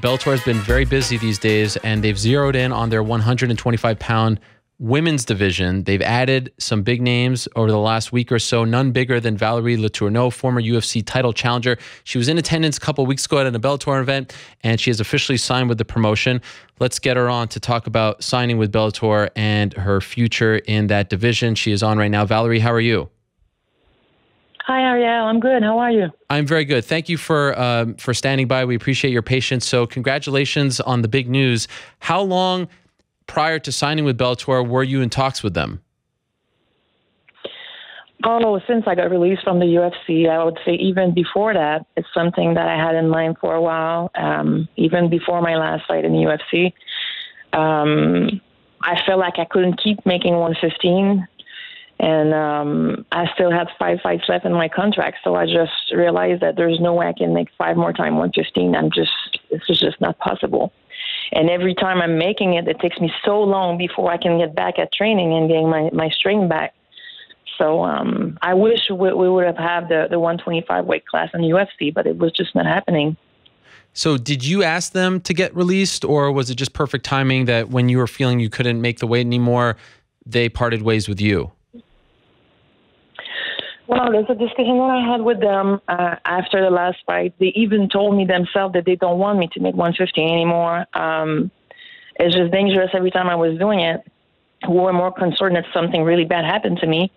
Bellator has been very busy these days, and they've zeroed in on their 125-pound women's division. They've added some big names over the last week or so, none bigger than Valerie Letourneau, former UFC title challenger. She was in attendance a couple of weeks ago at a Bellator event, and she has officially signed with the promotion. Let's get her on to talk about signing with Bellator and her future in that division. She is on right now. Valerie, how are you? Hi, Ariel. I'm good. How are you? I'm very good. Thank you for standing by. We appreciate your patience. So congratulations on the big news. How long prior to signing with Bellator were you in talks with them? Oh, since I got released from the UFC, I would say even before that, it's something that I had in mind for a while, even before my last fight in the UFC. I felt like I couldn't keep making 115. And I still had 5 fights left in my contract, so I just realized that there's no way I can make 5 more times 115. It's just not possible. And every time I'm making it, it takes me so long before I can get back at training and getting my strength back. So I wish we would have had the 125 weight class in the UFC, but it was just not happening. So did you ask them to get released, or was it just perfect timing that when you were feeling you couldn't make the weight anymore, they parted ways with you? Well, there's a discussion that I had with them after the last fight. They even told me themselves that they don't want me to make 115 anymore. It's just dangerous every time I was doing it. We were more concerned that something really bad happened to me.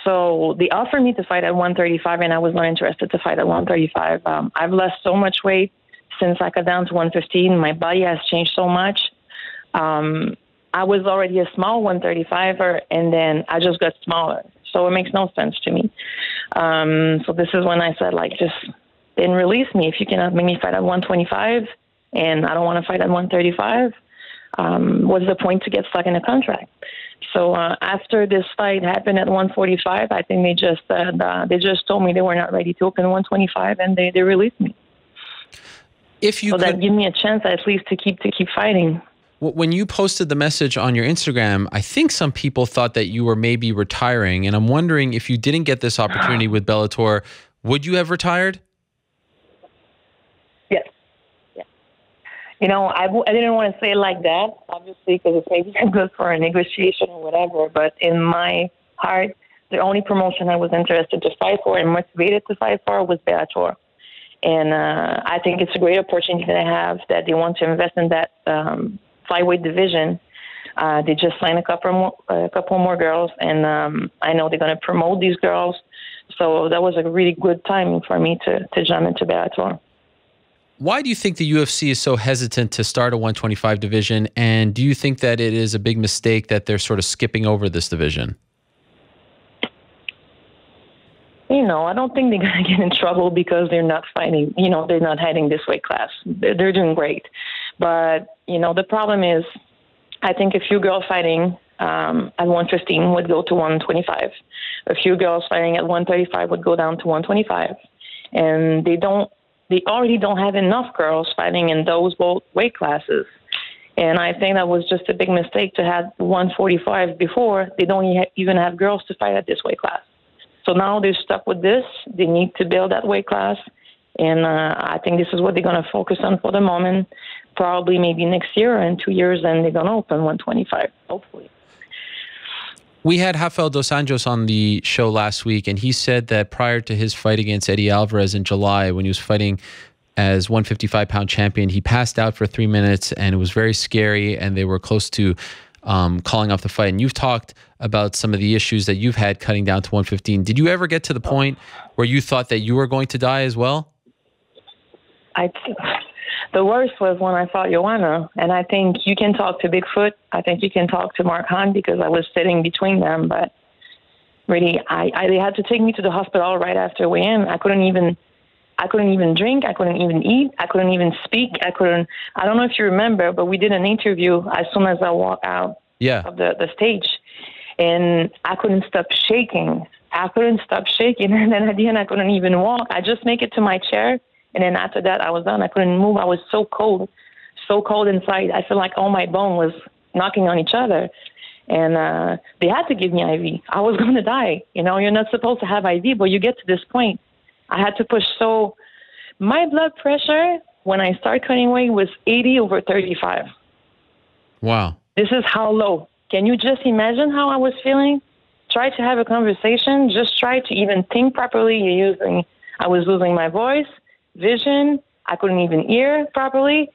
So they offered me to fight at 135, and I was not interested to fight at 135. I've lost so much weight since I got down to 115. My body has changed so much. I was already a small 135er, and then I just got smaller. So it makes no sense to me. So this is when I said, just then release me. If you cannot make me fight at 125, and I don't want to fight at 135, what's the point to get stuck in a contract? So after this fight happened at 145, I think they just told me they were not ready to open 125, and they released me. That gave me a chance at least to keep fighting. When you posted the message on your Instagram, I think some people thought that you were maybe retiring, and I'm wondering if you didn't get this opportunity with Bellator, would you have retired? Yes. Yeah. I didn't want to say it like that, obviously, because it's maybe good for a negotiation or whatever, but in my heart, the only promotion I was interested to fight for and motivated to fight for was Bellator. And I think it's a great opportunity that I have, that they want to invest in that flyweight division. They just signed a couple more girls, and I know they're going to promote these girls. So that was a really good timing for me to jump into Bellator. Why do you think the UFC is so hesitant to start a 125 division, and do you think that it is a big mistake that they're sort of skipping over this division? I don't think they're going to get in trouble because they're not fighting, they're not heading this weight class. They're doing great. But, the problem is, I think a few girls fighting at 115 would go to 125. A few girls fighting at 135 would go down to 125. And they already don't have enough girls fighting in those both weight classes. And I think that was just a big mistake to have 145 before. They don't even have girls to fight at this weight class. So now they're stuck with this. They need to build that weight class. And I think this is what they're going to focus on for the moment. Probably maybe next year or in 2 years, and they're going to open 125, hopefully. We had Rafael Dos Anjos on the show last week, and he said that prior to his fight against Eddie Alvarez in July, when he was fighting as 155-pound champion, he passed out for 3 minutes, and it was very scary, and they were close to calling off the fight. And you've talked about some of the issues that you've had cutting down to 115. Did you ever get to the point where you thought that you were going to die as well? The worst was when I fought Joanna, and I think you can talk to Bigfoot. I think you can talk to Mark Hunt because I was sitting between them. But really, they had to take me to the hospital right after weigh-in. I couldn't even drink. I couldn't even eat. I couldn't even speak. I don't know if you remember, but we did an interview as soon as I walked out of the stage, and I couldn't stop shaking. And then at the end, I couldn't even walk. I just make it to my chair. And then after that, I was done. I couldn't move. I was so cold inside. I felt like all my bone was knocking on each other. And they had to give me IV. I was going to die. You're not supposed to have IV, but you get to this point. I had to push. So my blood pressure when I started cutting weight was 80/35. Wow. This is how low. Can you just imagine how I was feeling? Try to have a conversation. Just try to even think properly. I was losing my voice, vision. I couldn't even hear properly.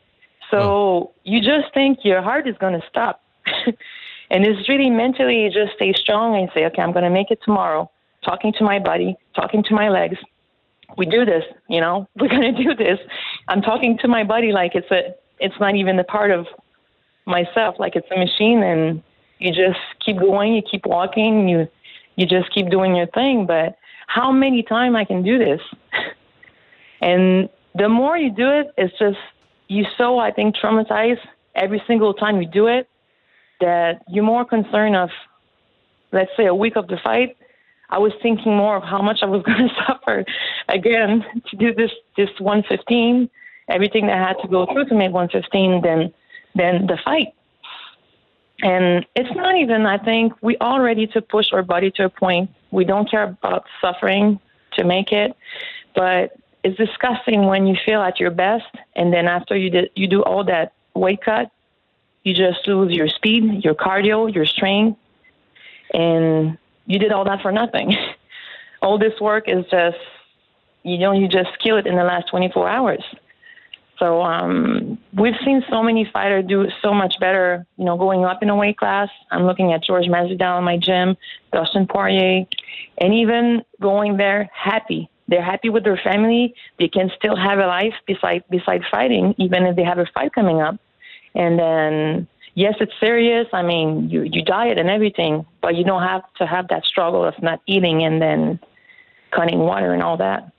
So you just think your heart is going to stop. And it's really mentally, you just stay strong and say, okay, I'm going to make it tomorrow. Talking to my body, talking to my legs. We do this, we're going to do this. I'm talking to my body like it's not even a part of myself, like it's a machine, and you just keep going, you keep walking, you just keep doing your thing. But how many times I can do this? And the more you do it, it's just, you so, I think, traumatized every single time you do it that you're more concerned of, let's say, a week of the fight. I was thinking more of how much I was going to suffer again to do this 115, everything that I had to go through to make 115, than the fight. And it's not even, I think, we all ready to push our body to a point. We don't care about suffering to make it, but it's disgusting when you feel at your best, and then after you do all that weight cut, you just lose your speed, your cardio, your strength, and you did all that for nothing. All this work is just, you just kill it in the last 24 hours. So we've seen so many fighters do so much better, going up in a weight class. I'm looking at George Masvidal in my gym, Dustin Poirier, and even going there happy. They're happy with their family. They can still have a life beside fighting, even if they have a fight coming up. And then, yes, it's serious. I mean, you diet and everything, but you don't have to have that struggle of not eating and then cutting water and all that.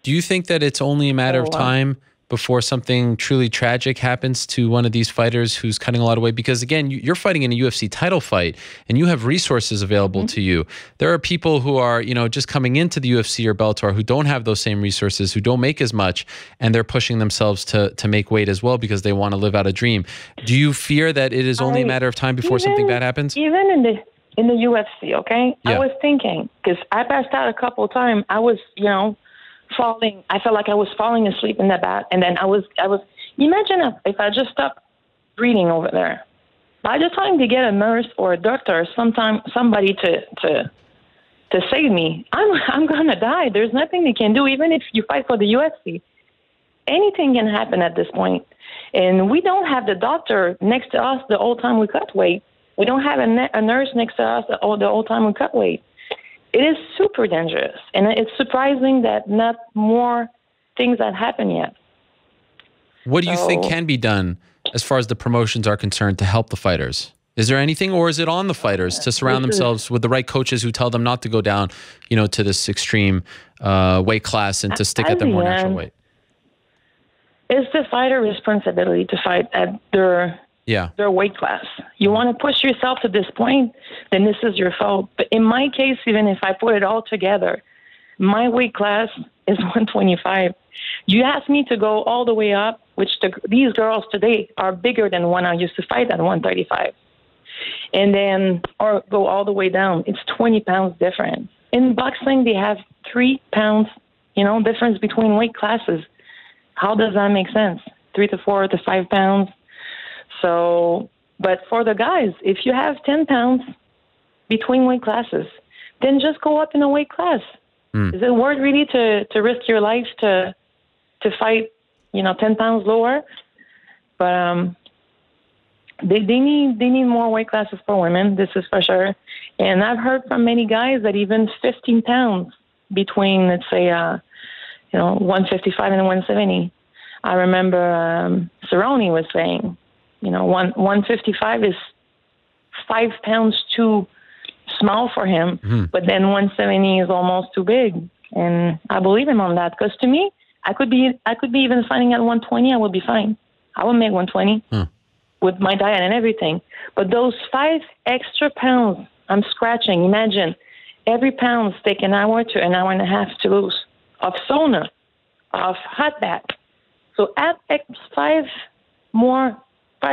Do you think that it's only a matter of time before something truly tragic happens to one of these fighters who's cutting a lot of weight? Because again, you're fighting in a UFC title fight and you have resources available to you. There are people who are, just coming into the UFC or Bellator who don't have those same resources, who don't make as much, and they're pushing themselves to make weight as well because they want to live out a dream. Do you fear that it is only a matter of time before something bad happens? Even in the UFC, okay? Yeah. I was thinking, because I passed out a couple of times. I was, falling. I felt like I was falling asleep in the bath, and then I was. Imagine if I just stopped breathing over there. By the time they get a nurse or a doctor, or somebody to save me, I'm gonna die. There's nothing they can do, even if you fight for the UFC. Anything can happen at this point, and we don't have the doctor next to us the whole time we cut weight. We don't have a nurse next to us the whole time we cut weight. It is super dangerous, and it's surprising that not more things have happened yet. What do you think can be done as far as the promotions are concerned to help the fighters? Is there anything, or is it on the fighters to surround themselves with the right coaches who tell them not to go down, to this extreme weight class and to stick at their more natural weight? It's the fighter responsibility to fight at their weight class. You want to push yourself to this point, then this is your fault. But in my case, even if I put it all together, my weight class is 125. You asked me to go all the way up, which these girls today are bigger than when I used to fight at 135. And then, or go all the way down. It's 20 pounds difference. In boxing, they have 3 pounds, difference between weight classes. How does that make sense? 3 to 4 to 5 pounds. So, but for the guys, if you have 10 pounds between weight classes, then just go up in a weight class. Is it worth really to risk your life to fight, 10 pounds lower? But they need more weight classes for women. This is for sure. And I've heard from many guys that even 15 pounds between, let's say, 155 and 170. I remember Cerrone was saying, 155 is 5 pounds too small for him, but then 170 is almost too big. And I believe him on that, because to me, I could be even fighting at 120. I would be fine. I would make 120 with my diet and everything. But those 5 extra pounds, I'm scratching. Imagine every pound take an hour to an hour and a half to lose of sauna, of hot bath. So add 5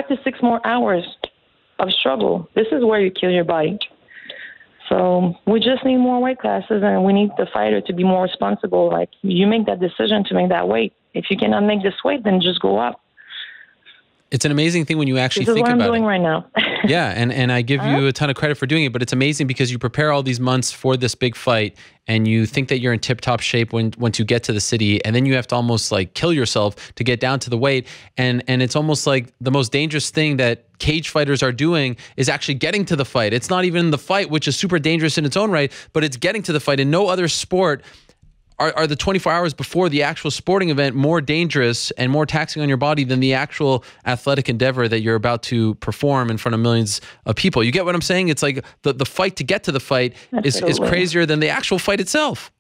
to 6 more hours of struggle. This is where you kill your body. So we just need more weight classes, and we need the fighter to be more responsible. Like, you make that decision to make that weight. If you cannot make this weight, then just go up. It's an amazing thing when you actually think about it. This is what I'm doing right now. Yeah, and I give you a ton of credit for doing it, but it's amazing because you prepare all these months for this big fight, and you think that you're in tip-top shape once you get to the city, and then you have to almost like kill yourself to get down to the weight, and it's almost like the most dangerous thing that cage fighters are doing is actually getting to the fight. It's not even the fight, which is super dangerous in its own right, but it's getting to the fight. In no other sport are the 24 hours before the actual sporting event more dangerous and more taxing on your body than the actual athletic endeavor that you're about to perform in front of millions of people. You get what I'm saying? It's like the fight to get to the fight is crazier than the actual fight itself.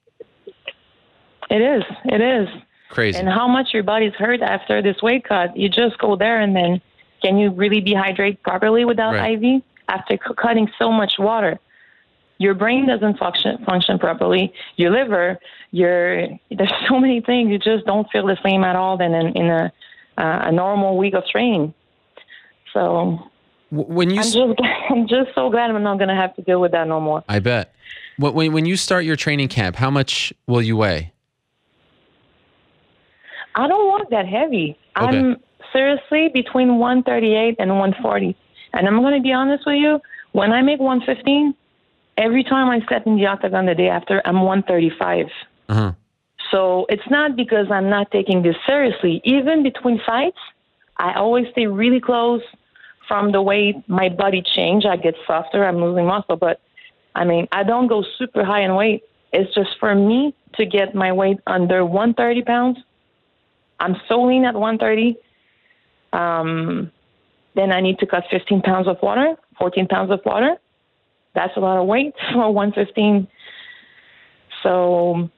It is. It is. Crazy. And how much your body's hurt after this weight cut. You just go there, and then can you really dehydrate properly without IV? After cutting so much water, your brain doesn't function properly. Your liver, there's so many things. You just don't feel the same at all than in a normal week of training. So when you, I'm just so glad I'm not going to have to deal with that no more. I bet. When you start your training camp, how much will you weigh? I don't walk that heavy. Okay. I'm seriously between 138 and 140. And I'm going to be honest with you, when I make 115, every time I step in the octagon the day after, I'm 135. Uh-huh. So it's not because I'm not taking this seriously. Even between fights, I always stay really close from the way my body change. I get softer, I'm losing muscle. But, I mean, I don't go super high in weight. It's just for me to get my weight under 130 pounds. I'm so lean at 130. Then I need to cut 15 pounds of water, 14 pounds of water. That's a lot of weight for 115. So,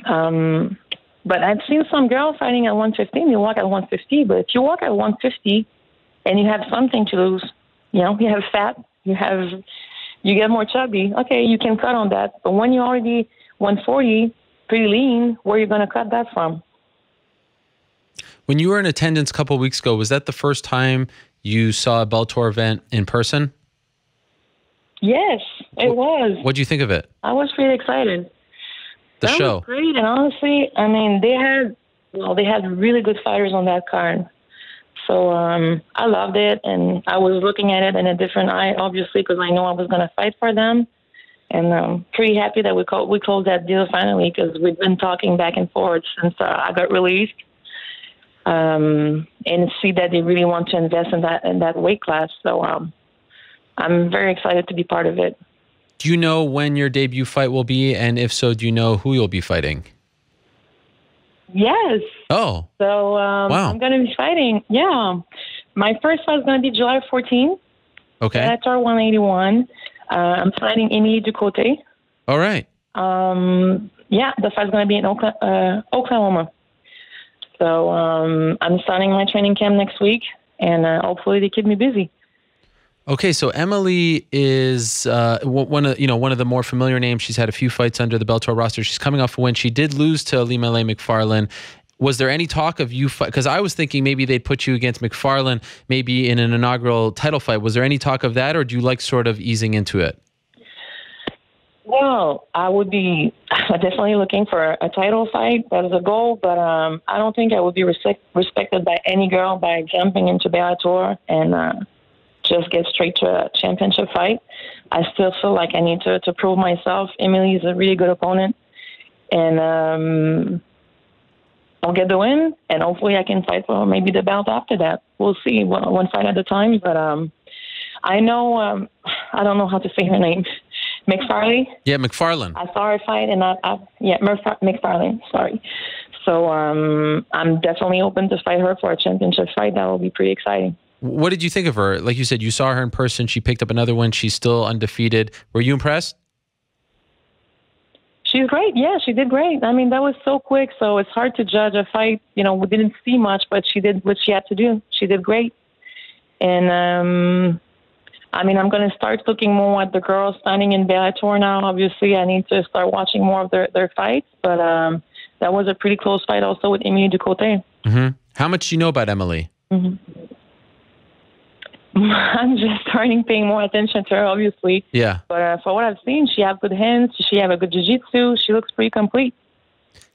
but I've seen some girls fighting at 115. They walk at 150. But if you walk at 150 and you have something to lose, you have fat, you get more chubby. Okay, you can cut on that. But when you're already 140, pretty lean, where are you going to cut that from? When you were in attendance a couple of weeks ago, was that the first time you saw a Bellator event in person? Yes, it was. What did you think of it? I was pretty excited. The show was great, and honestly, I mean, they had really good fighters on that card. So I loved it, and I was looking at it in a different eye, obviously, because I know I was going to fight for them. And I'm pretty happy that we closed that deal finally, because we've been talking back and forth since I got released. And see that they really want to invest in that weight class. So I'm very excited to be part of it. Do you know when your debut fight will be? And if so, do you know who you'll be fighting? Yes. Oh. So wow. I'm going to be fighting. Yeah. My first fight is going to be July 14th. Okay. Bellator 181. I'm fighting Emily Ducote. All right. Yeah, the fight's going to be in Oklahoma. So I'm starting my training camp next week, and hopefully they keep me busy. Okay, so Emily is one of the more familiar names. She's had a few fights under the Bellator roster. She's coming off a win. She did lose to Limele McFarlane. Was there any talk of you fight? Because I was thinking maybe they'd put you against McFarlane, maybe in an inaugural title fight. Was there any talk of that, or do you like sort of easing into it? Well, I would be definitely looking for a title fight. That is a goal, but I don't think I would be respected by any girl by jumping into Bellator and just get straight to a championship fight. I still feel like I need to prove myself. Emily is a really good opponent, and I'll get the win, and hopefully I can fight for maybe the belt after that. We'll see, one fight at a time, but I know, I don't know how to say her name. McFarlane? Yeah, McFarlane. I saw her fight, and McFarlane, sorry. So I'm definitely open to fight her for a championship fight. That will be pretty exciting. What did you think of her? Like you said, you saw her in person. She picked up another win. She's still undefeated. Were you impressed? She's great. Yeah, she did great. I mean, that was so quick, so it's hard to judge a fight. We didn't see much, but she did what she had to do. She did great. And I mean, I'm going to start looking more at the girls standing in Bellator now. Obviously, I need to start watching more of their fights. But that was a pretty close fight also with Emily Ducote. Mm-hmm. How much do you know about Emily? Mm-hmm. I'm just starting paying more attention to her, obviously. Yeah. But for what I've seen, she has good hands. She has a good jiu-jitsu. She looks pretty complete.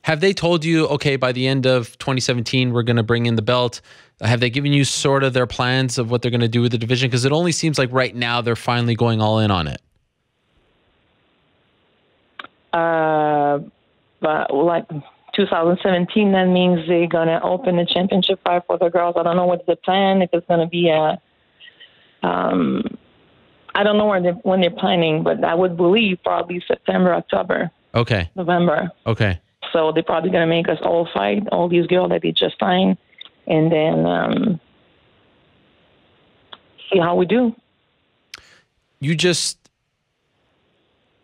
Have they told you, okay, by the end of 2017, we're going to bring in the belt? Have they given you sort of their plans of what they're going to do with the division? Because it only seems like right now they're finally going all in on it. But like 2017, that means they're going to open the championship fight for the girls. I don't know what's the plan, if it's going to be a... I don't know when they're planning, but I would believe probably September, October. Okay. November. Okay. So they're probably going to make us all fight, all these girls that they just signed, and then see how we do. You just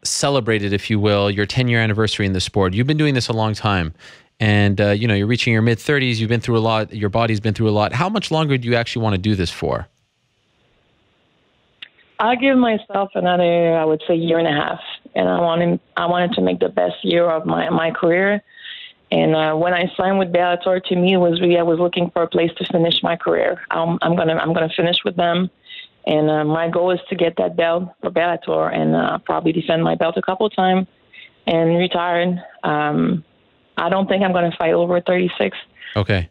celebrated, if you will, your 10-year anniversary in the sport. You've been doing this a long time, and you know, you're reaching your mid-30s. You've been through a lot. Your body's been through a lot. How much longer do you actually want to do this for? I give myself another, I would say, year and a half, and I wanted to make the best year of my career. And when I signed with Bellator, to me, it was really, I was looking for a place to finish my career. I'm gonna finish with them, and my goal is to get that belt for Bellator and probably defend my belt a couple of times and retire. I don't think I'm gonna fight over 36. Okay.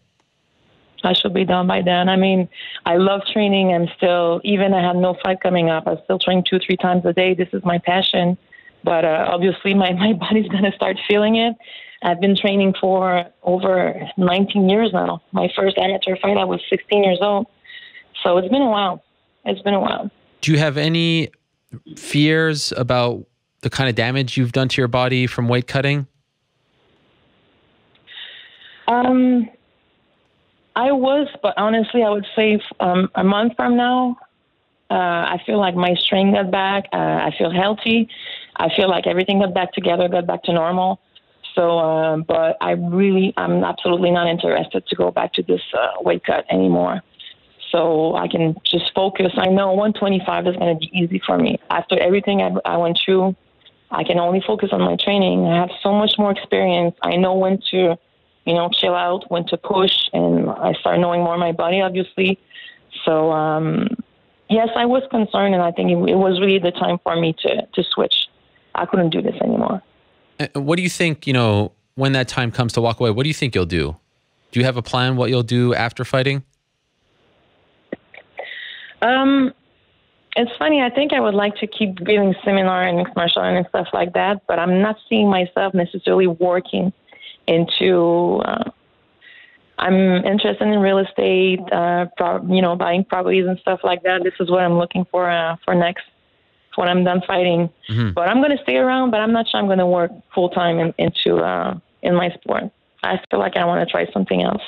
I should be done by then. I mean, I love training. I'm still, even I have no fight coming up, I still train 2-3 times a day. This is my passion. But obviously, my body's going to start feeling it. I've been training for over 19 years now. My first amateur fight, I was 16 years old. So it's been a while. It's been a while. Do you have any fears about the kind of damage you've done to your body from weight cutting? I was, but honestly, I would say a month from now, I feel like my strength got back. I feel healthy. I feel like everything got back together, got back to normal. So, but I'm absolutely not interested to go back to this weight cut anymore. So I can just focus. I know 125 is going to be easy for me. After everything I went through, I can only focus on my training. I have so much more experience. I know when to, chill out, when to push, and I start knowing more my body, obviously. So, yes, I was concerned, and I think it was really the time for me to switch. I couldn't do this anymore. What do you think, when that time comes to walk away, what do you think you'll do? Do you have a plan what you'll do after fighting? It's funny. I think I would like to keep giving seminar and mixed martial art and stuff like that, but I'm not seeing myself necessarily working into. I'm interested in real estate, buying properties and stuff like that. This is what I'm looking for next when I'm done fighting. Mm-hmm. But I'm going to stay around, but I'm not sure I'm going to work full time in my sport. I feel like I want to try something else.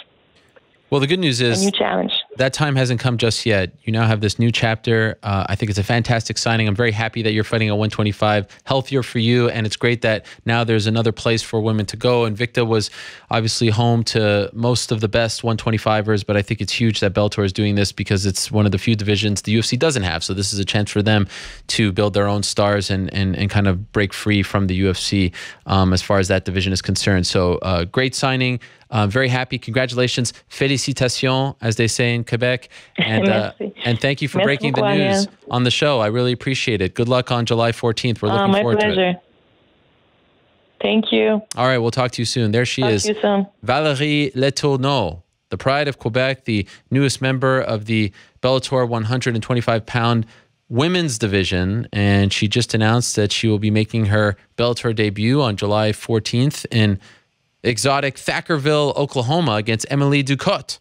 Well, the good news is a new challenge. That time hasn't come just yet. You now have this new chapter. I think it's a fantastic signing. I'm very happy that you're fighting at 125, healthier for you, and it's great that now there's another place for women to go. Invicta was obviously home to most of the best 125ers, but I think it's huge that Bellator is doing this because it's one of the few divisions the UFC doesn't have. So this is a chance for them to build their own stars and kind of break free from the UFC as far as that division is concerned. So great signing. Very happy. Congratulations. Félicitations, as they say in Quebec. And thank you for breaking the news on the show. I really appreciate it. Good luck on July 14th. We're looking forward to it. My pleasure. Thank you. All right. We'll talk to you soon. There she is. Talk to you soon. Valerie Letourneau, the pride of Quebec, the newest member of the Bellator 125-pound women's division. And she just announced that she will be making her Bellator debut on July 14th in exotic Thackerville, Oklahoma against Emily Ducote.